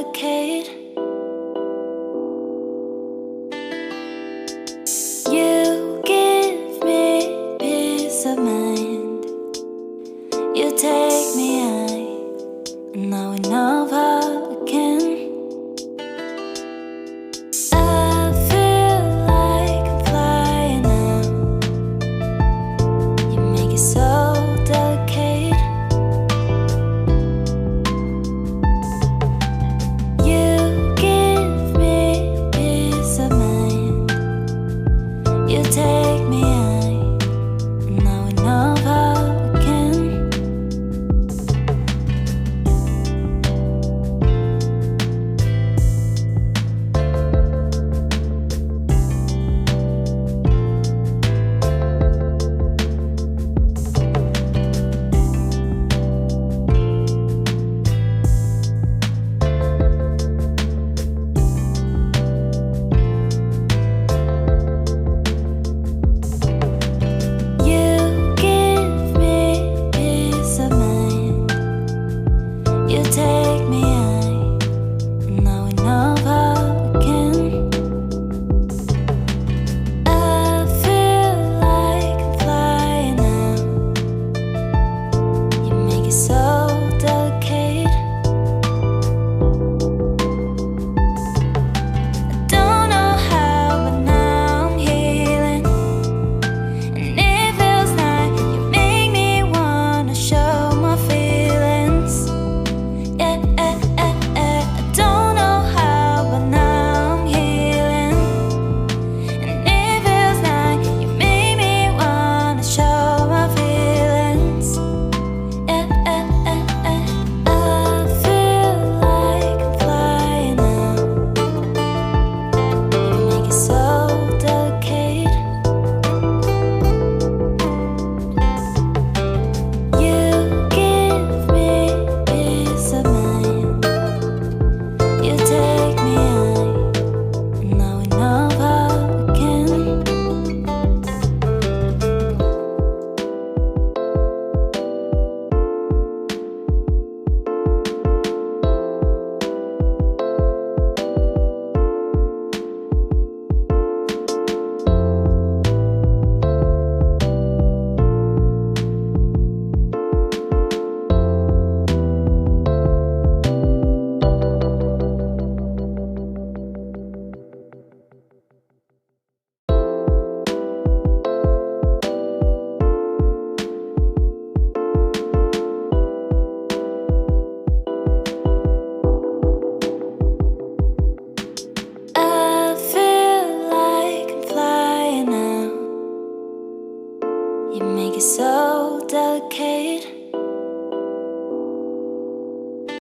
delicate. You give me peace of mind. You take me high, and now we know how again. I feel like I'm flying now. You make it so delicate. You give me peace of mind. You take me high, and now we know how again. You give me peace of mind. You take me high, and now we know how again. I feel like I'm flying now. You make it so delicate. I don't know how, but now I'm healing. And it feels like you make me wanna show my feelings. Yeah, I don't know how, but now I'm healing. And it feels like you make me wanna show my feelings. Yeah, I feel like I'm flying now. You make it so delicate. You give me peace of mind. You take me high, and now we know how again. I feel like I'm flying now. You make it so delicate.